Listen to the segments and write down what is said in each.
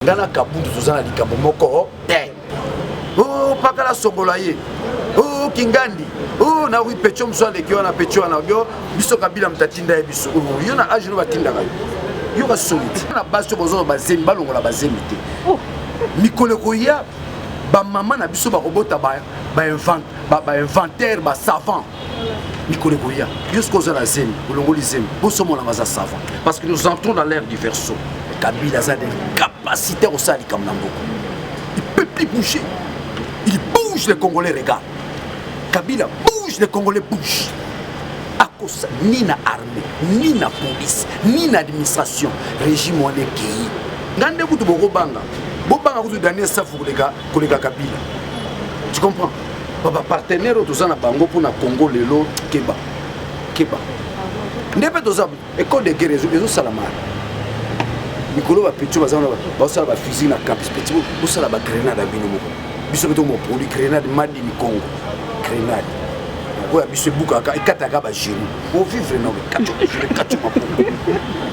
Ngana kabundu tozana likambo moko te. Oh pakala songolaye. Oh kingandi. Oh na wi pecho mswale kiwa na pecho na yo biso kabila mtatinda ya biso. Oh yo na age no batinda kayo. Yo ka solide. Na baso bozo bazemi balongola bazemi te. Mikolo koya ba mama na biso ba robota ba inventaire ba savant. Mikolo koya. Jusqu'aux la zemi, bolongoli zemi. Boso mona baza savant parce que nous entrons dans l'ère du verso. Kabila a des capacités au sein du Kamnamboko. Il ne peut plus bouger. Il bouge, les Congolais regardent. Kabila bouge, les Congolais bougent. À cause ni na armée, ni na police, ni na administration, régime ou les pays. Gande vous de Bogobanga. Bobanga vous de Daniel Safou kolega Kabila. Tu comprends? Papa partenaire au Tozana Bango pour na Congo Lelo Keba. Keba. N'est-ce pas école de guerre, les autres salamar. Mikolo ba petit bazana ba sala ba fusil na campus petit bo sala ba grenade bino moko biso beto mo produit grenade madi ni Congo grenade ko ya biso buka ka ikata ba genou o vivre no kacho maboko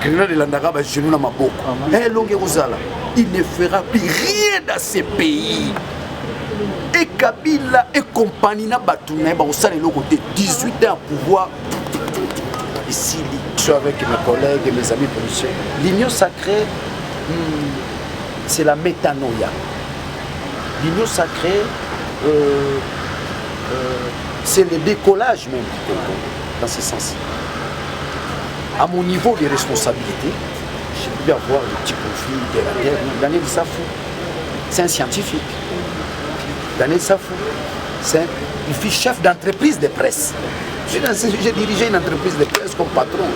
grenade landaka ba genou na maboko longue kozala il ne fera plus rien dans ces pays et Kabila et compagnie na batuna ba osala le côté 18 ans pouvoir ici. Je suis avec mes collègues et mes amis policiers. L'union sacrée, c'est la métanoïa. L'union sacrée, c'est le décollage même du Congo, dans ce sens. À mon niveau de responsabilité, j'ai pu avoir le petit conflit de la guerre. Daniel Safou, c'est un scientifique. Daniel Safou, il fut chef d'entreprise de presse. J'ai dirigé une entreprise de presse comme patron.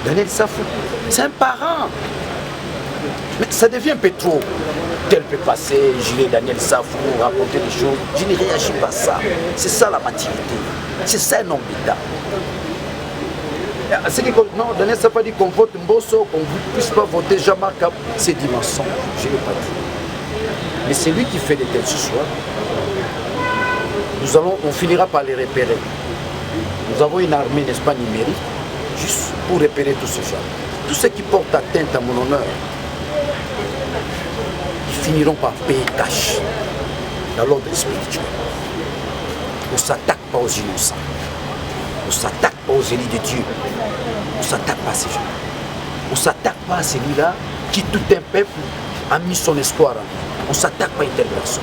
Daniel Safou, c'est un parent. Mais ça devient un peu trop. Tel peut passer, gilet Daniel Safou, raconter des choses. Je ne réagis pas à ça. C'est ça la maturité. C'est ça un homme d'État. Non, Daniel Safou a dit qu'on vote Mbosso, qu'on ne puisse pas voter Jean-Marc. C'est dit mensonge. Je ne l'ai pas dit. Mais c'est lui qui fait des tels ce soir. On finira par les repérer. Nous avons une armée, n'est-ce pas, numérique, juste pour repérer tout ce genre. Tous ceux qui portent atteinte à mon honneur, ils finiront par payer cash dans l'ordre spirituel. On ne s'attaque pas aux innocents. On ne s'attaque pas aux élites de Dieu. On ne s'attaque pas à ces gens. On ne s'attaque pas à celui-là qui, tout un peuple, a mis son espoir en lui. On ne s'attaque pas à une telle personne.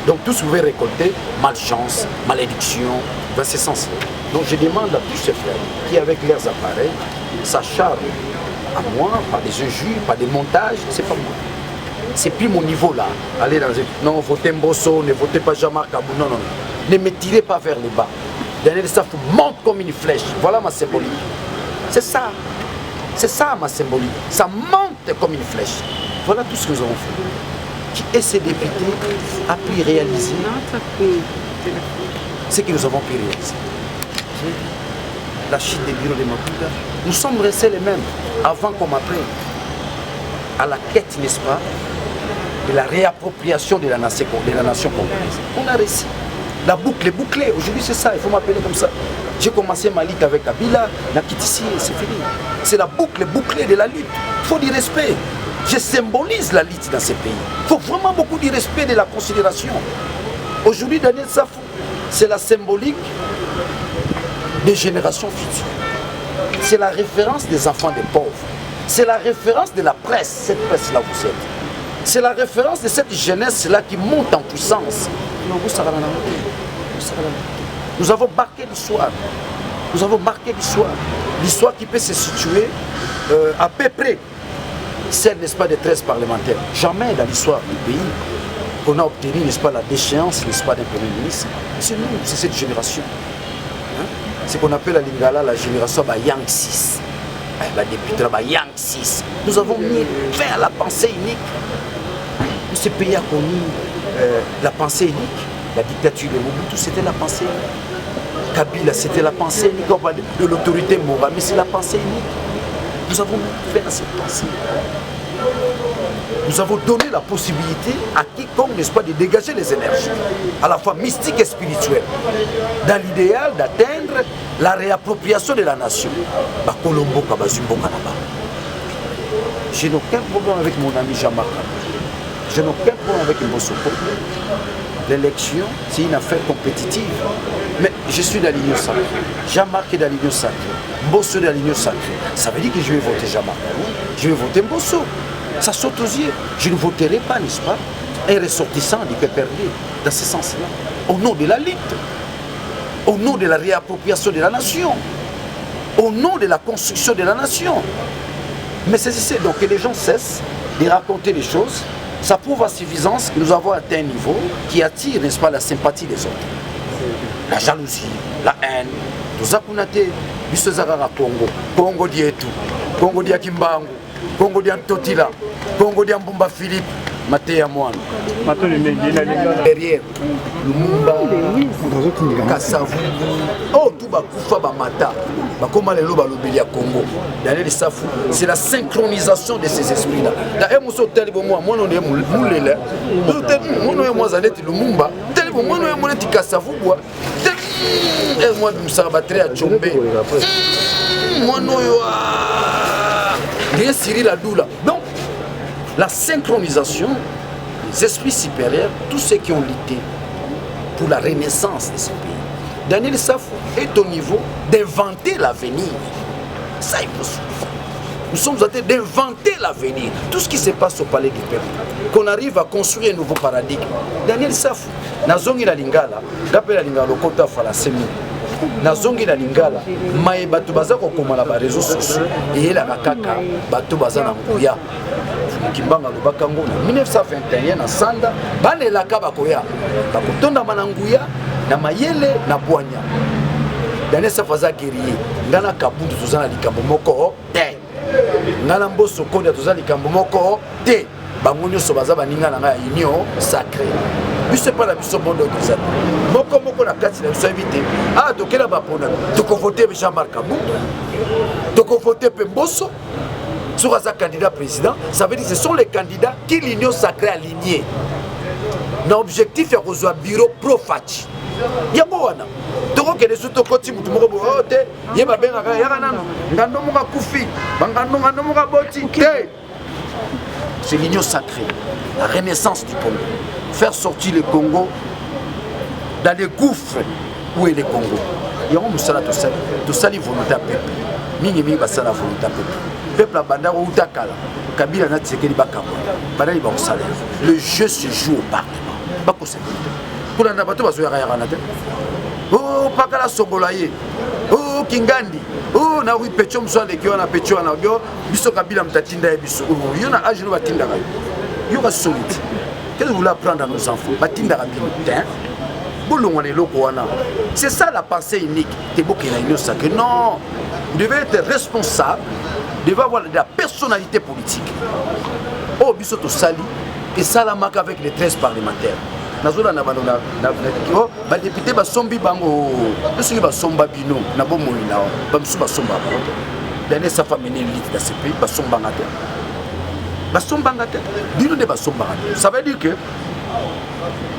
Donc tous vous pouvez récolter malchance, malédiction, dans ce sens. Donc je demande à tous ces frères qui avec leurs appareils s'acharnent à moi par des injures, par des montages, c'est pas moi. C'est plus mon niveau là. Allez dans non, votez Mbosso, ne votez pas Jean-Marc Kabou, non, non. Ne me tirez pas vers le bas. Daniel Safou monte comme une flèche. Voilà ma symbolique. C'est ça. C'est ça ma symbolique. Ça monte comme une flèche. Voilà tout ce que nous avons fait. Qui est ces députés a pu réaliser ce que nous avons pu réaliser. La chute des bureaux de Maputa, nous sommes restés les mêmes, avant comme après, à la quête, n'est-ce pas, de la réappropriation de la nation congolaise. On a réussi. La boucle est bouclée. Aujourd'hui, c'est ça, il faut m'appeler comme ça. J'ai commencé ma lutte avec Kabila, Nakitisi, c'est fini. C'est la boucle bouclée de la lutte. Il faut du respect. Je symbolise la lutte dans ces pays. Il faut vraiment beaucoup de respect et de la considération. Aujourd'hui, Daniel Safou, c'est la symbolique des générations futures. C'est la référence des enfants des pauvres. C'est la référence de la presse, cette presse-là vous êtes. C'est la référence de cette jeunesse-là qui monte en puissance. Nous avons marqué l'histoire. Nous avons marqué l'histoire. L'histoire qui peut se situer à peu près. Celle, n'est-ce pas, des 13 parlementaires. Jamais dans l'histoire du pays qu'on a obtenu, n'est-ce pas, la déchéance, n'est-ce pas, d'un premier ministre. C'est nous, c'est cette génération. Hein? C'est qu'on appelle à Lingala la génération Yang 6. La députée Yang 6. Nous avons mis fin à la pensée unique. Ce pays a connu la pensée unique. La dictature de Mobutu, c'était la pensée unique. Kabila, c'était la pensée unique. On parle de l'autorité morale, mais c'est la pensée unique. Nous avons fait à cette pensée. Nous avons donné la possibilité à quiconque, n'est-ce pas, de dégager les énergies, à la fois mystiques et spirituelles, dans l'idéal d'atteindre la réappropriation de la nation. Je n'ai aucun problème avec mon ami Jean-Marc. Je n'ai aucun problème avec Mbosoko. L'élection, c'est une affaire compétitive. Mais je suis dans l'union sacrée. Jean-Marc est dans l'union sacrée. Mbosso est dans l'union sacrée. Ça veut dire que je vais voter Jean-Marc. Je vais voter Mbosso. Ça saute aux yeux. Je ne voterai pas, n'est-ce pas, un ressortissant du PPRD dans ce sens-là. Au nom de la lutte. Au nom de la réappropriation de la nation. Au nom de la construction de la nation. Mais c'est donc que les gens cessent de raconter les choses. Ça prouve à suffisance que nous avons atteint un niveau qui attire, n'est-ce pas, la sympathie des autres. La jalousie, la haine, tout ça qu'on a été, Congo, Congo d'Ietu, Congo d'Akimbangu, Congo d'Antotila, Congo d'Ambumba Philippe, Matéa Moine. Derrière, Lumumba, Kassavu, oh, tout va koufa ba mata, ba koma lelo ba lobeli ya Congo. D'aller les safou, c'est la synchronisation de ces esprits-là. Da emoso tel bo moi on est mulele. Mon est moi zaneti Lumumba, tel bo moi on est Kassavu bois. Et moi nous sarabatre à Chombe. Moi no yo bien Cyril Adoula. Donc la synchronisation des esprits supérieurs, tous ceux qui ont lutté pour la renaissance de ce pays. Daniel Safou est au niveau d'inventer l'avenir. Ça, il faut souffrir. Nous sommes en train d'inventer l'avenir. Tout ce qui se passe au palais du peuple. Qu'on arrive à construire un nouveau paradigme. Daniel Safou, Nazongi la Lingala, d'après la Lingala, le Kota Falasemi. Nazongi la Lingala, Maé Batou Baza Kokoma la réseaux sociaux, et la Kaka, Batou Baza Nambuya. Kimbanga Lubakango, 1921, na Sanda, Bane la Kabakoya, Bakotonda Mananguya, na Mayele, na Boanya. Daniel Safaza guerrier, Ngana Kabundu Tuzana Likambo Moko, te. Ngana Mbosso Kodia Tuzana Likambo Moko, te. Bangonyo Sobaza Baninga na union sacrée. Je ne sais pas la mission bonne de ça. Moko Moko na kati na biso éviter. Ah, tokela ba pona. Toko voter Jean-Marc Kabundu. Toko voter Mbosso. Sur un candidat président, ça veut dire que ce sont les candidats qui l'union sacrée alignée. L'objectif est de rejoindre un bureau pro-Fachi. Il y a beaucoup de gens qui sont côté de c'est l'union sacrée, la renaissance du Congo. Faire sortir le Congo dans les gouffres où est le Congo. Il y a un moussala tout ça, volonté à peuple. Mingi basala volonté à peuple. Peuple abanda ou takala. Kabila na tsekeli bakamba. Banani ba osala. Le jeu se joue au Parlement. Bako se. Pour na bato bazo ya na te. Oh pakala songolaye. Oh Kingandi. Oh na wi pecho mswale ki wana pecho na bio biso Kabila mtatinda ya biso. Oh yo na age no batinda ka. Yo ka solide. Qu'est-ce que vous voulez apprendre à nos enfants? Batinda ka bien. C'est ça la pensée unique. Non, vous devez être responsable, vous devez avoir de la personnalité politique. Oh, bisoto sali, et ça la marque avec les 13 parlementaires. Nazola na banona na oh, ba député ba sombi bango, ceux ba somba bino, na bo moina, ba msu ba somba. Dernier sa famille élite dans ce pays, ba somba ngate. Ba somba ngate, bino de ba somba ngate. Ça veut dire que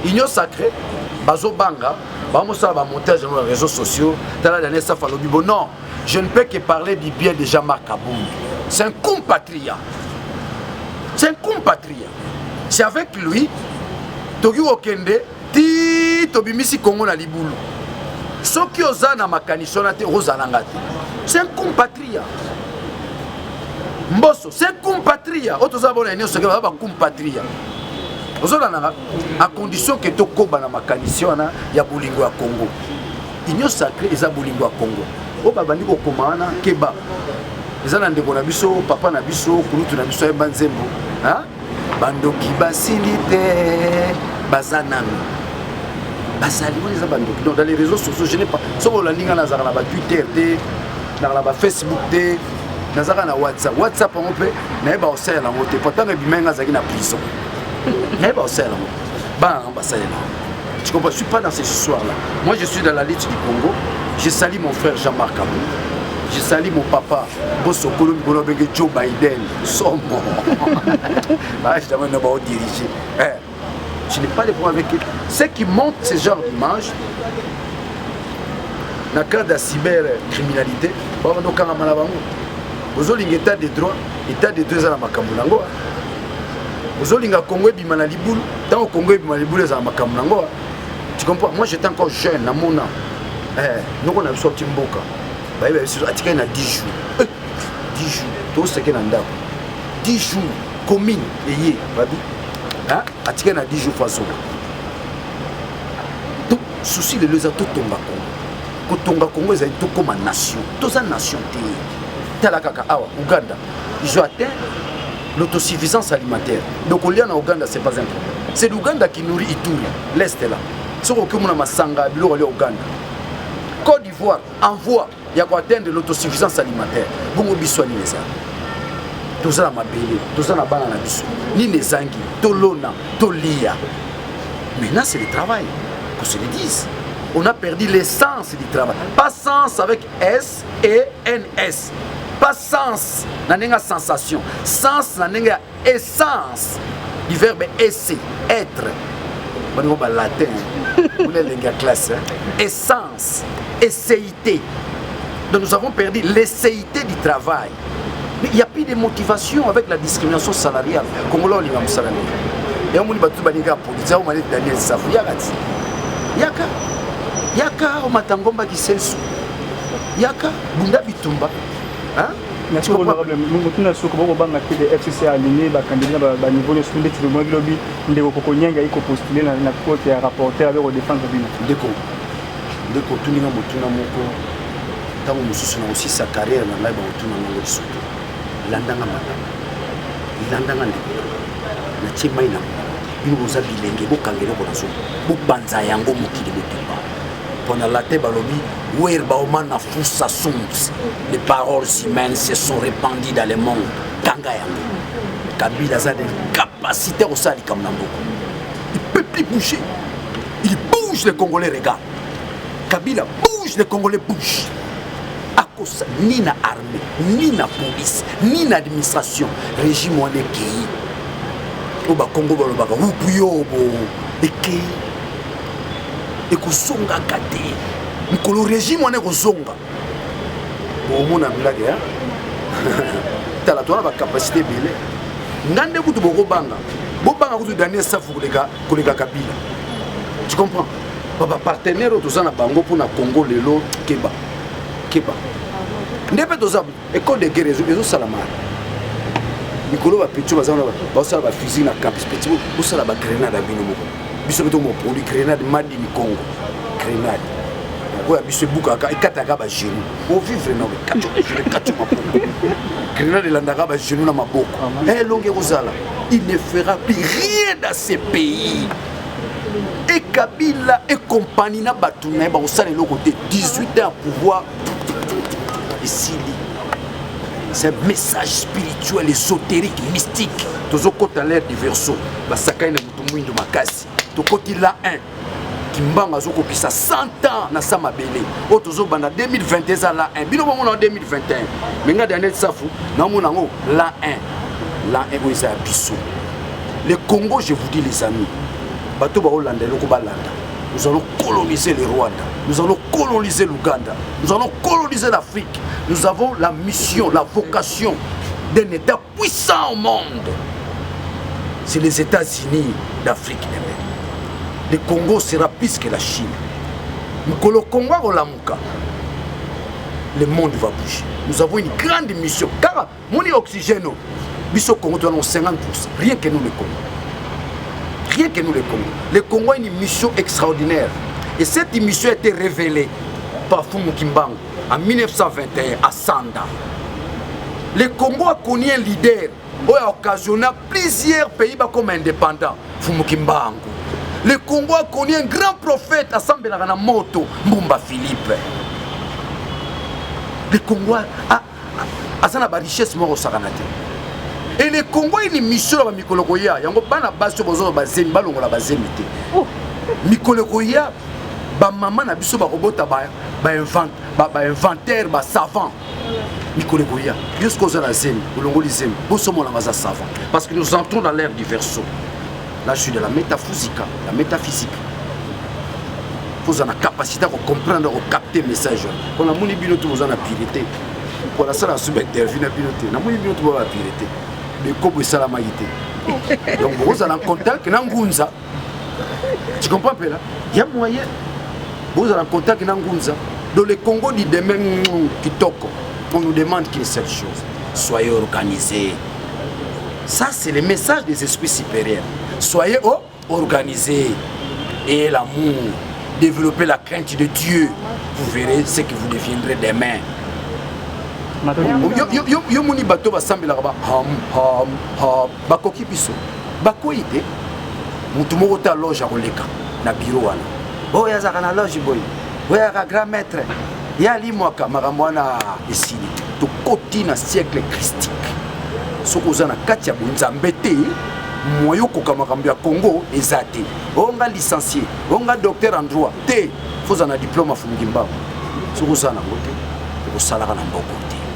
union sacrée Bazo Banga, ça va monter sur les réseaux sociaux. Non, je ne peux que parler du bien de Jean-Marc Kabundu. C'est un compatriote. C'est un compatriote. C'est avec lui, Togi Okende, Ti Tobimisi Kongo na Libulu. Soki Ozana Makanisonate Rosanangate. C'est un compatriote. Mbosso, c'est un compatriote. Otozabona Nyo Sekeba, un compatriote. À condition que tu aies na makanisi wana ya bolingo ya Congo. Union sacrée eza bolingo ya Congo. O babandi ko komana keba. Eza na ndeko na biso, papa na biso, kulutu na biso ya banzembo. Hein? Bandoki basilite bazanami. Basali on eza bandoki. Donc dans les réseaux sociaux, je n'ai pas. Soko la linga na zaka na ba Twitter te, na ba Facebook te, na zaka na WhatsApp. WhatsApp on peut na ba osela na moté. Pourtant bimenga zaki na prison. Tu comprends? Je ne suis pas dans ces histoires-là. Moi, je suis dans la lutte du Congo. Je salue mon frère Jean-Marc Kabundu. Je salue mon papa, Bosso Kolombi Kolobenge Joe Biden. Son bon. Je n'ai pas de problème avec eux. Ceux qui montrent ce genre d'image, dans le cas de la cybercriminalité, ozolinga état de droit eza na makambo nango ozolinga Congo ebima na libulu tant Congo ebima na libulu eza na makambo nango tu comprends. Moi j'étais encore jeune na mona noko na biso timboka bayiba biso atika na 10 jours 10 jours to seke na ndako 10 jours commune eye babi atika na 10 jours façon tout souci de leza to tonga Congo ko tonga Congo ezali to comme nation toza nation te tala kaka awa Uganda ils ont atteint l'autosuffisance alimentaire. Donc au lien en Ouganda, c'est pas un problème. C'est l'Ouganda qui nourrit Ituri, l'Est est là. Ce qu'on a Masanga, Bilo au Ouganda. Côte d'Ivoire envoie, il y a quoi atteindre l'autosuffisance alimentaire. Bon, biswani les gens. Tout ça m'a belé, tout ça n'a pas la biso. Ni les anguilles, Tolona, Tolia. Maintenant, c'est le travail, qu'on se le dise. On a perdu l'essence du travail. Pas sens avec S et NS. Pas sens, n'a sensation. Sens, n'a essence. Du verbe essayer, être. On va latin. Vous l'avez la classe. Essence, essayité. Donc nous avons perdu l'essayité du travail. Mais il n'y a plus de motivation avec la discrimination salariale. Comme là, on y va me salarié. Et on va tout baniga pour dire, on va aller Daniel Safou. Yaka, on m'a tangomba qui sait sous. Yaka, Bunda Bitumba. Hein? Merci honorable. Nous avons souhaité que le FCC aligné le candidat à niveau de ce que nous avons dit, nous avons postulé dans la côte et rapporter avec la défense de l'Union. D'accord, tout le monde a aussi sa carrière dans la vie. Landanga madame, landanga na chemaina, nous avons bilenge, bokangelo bonaso, bobanza yango mokili botumba. Pendant la tête balobi, werbaomana fusa sons. Les paroles humaines se sont répandues dans le monde. Kanga yango. Kabila a des capacités au sali comme Nambo. Il peut plus bouger. Il bouge, les Congolais regardent. Kabila bouge, les Congolais bougent. À cause ni na armée, ni na police, ni na administration, régime on est qui. Oba Congo balobaka wupuyo bo eki. Et que songa kate mkolo régime on est ko songa bon mon blague hein tala toi la capacité belé ngande kutu boko banga kutu Daniel Safou kolega Kabila tu comprends papa partenaire to za na bango pour na Congo lelo keba ndebe to za école de guerre ezo salama mikolo ba petit bazana ba sala ba fusil na campus petit bo sala ba grenade bino moko biso beto mo produit grenade madi ni Congo grenade ko ya biso buka ka ikataka ba genou o vivre na kacho mapoko grenade landaka ba genou na maboko longue kozala il ne fera plus rien dans ce pays et Kabila et compagnie na batuna ba osala le côté 18 ans à pouvoir ici. C'est un message spirituel, ésotérique, mystique. Tous au côté l'air du verso, la sakai na mutumui de makasi. To côté là un qui mbanga zoko qui ça 100 ans na sama belé. O tozo banda 2021 là un. Bino bon en 2021. Menga Daniel Safou na mona ngo là un. Là un boisa biso. Le Congo, je vous dis les amis. Bato ba Hollande loko ba landa. Nous allons coloniser le Rwanda. Nous allons coloniser l'Ouganda. Nous allons coloniser l'Afrique. Nous avons la mission, la vocation d'un État puissant au monde. C'est les États-Unis d'Afrique. Le Congo sera plus que la Chine. Le Congo, le monde va bouger. Nous avons une grande mission. Car mon oxygène, nous Congo, nous avons 50%. Rien que nous, le Congo. Rien que nous, le Congo. Le Congo a une mission extraordinaire. Et cette mission a été révélée par Fumu Kimbangu en 1921 à Sanda. Le Congo a connu un leader qui a occasionné plusieurs pays comme indépendants. Fumu Kimbangu. Le Congo a connu un grand prophète à Sambela Moto, Mbumba Philippe. Le Congo a une richesse mort au Saranate. Et le Congo a une mission à Mikologoya. Il y a une base sur le ballon la base. Mikologoya, maman a biso ba robot ba inventaire ba savant. Mikologoya, jusqu'aux Zalazem, au Longolizem, nous sommes là savant. Parce que nous entrons dans l'ère du verso. Là, je suis de la métaphysique. La métaphysique. Il faut avoir la capacité de comprendre, de capter le message. Quand on a mon bino, tout vous en a pirité. pour la salle sous interview na piloté na moi binoto ba pirate de kobo sala maïté donc vous allez en contact na ngunza tu comprends pas là il y a moyen vous allez en contact na ngunza dans le Congo du demain kitoko on nous demande qu'une seule chose soyez organisés. Ça c'est le message des esprits supérieurs. Soyez organisés et l'amour, développez la crainte de Dieu. Vous verrez ce que vous deviendrez demain. Yo moni bato basambela ba bakoki biso bakoite mutu moko ta loge a koleka na bureau wana oh ya zaka na loge boy oya ka grand maître ya limwaka makambo wana esili to koti na siècle christique soko za na kati ya bonzambe te moyo koka makambo ya Congo ezate onga licencié onga docteur en droit te foza na diplôme afungimba soko za na ngote ko sala na mboko te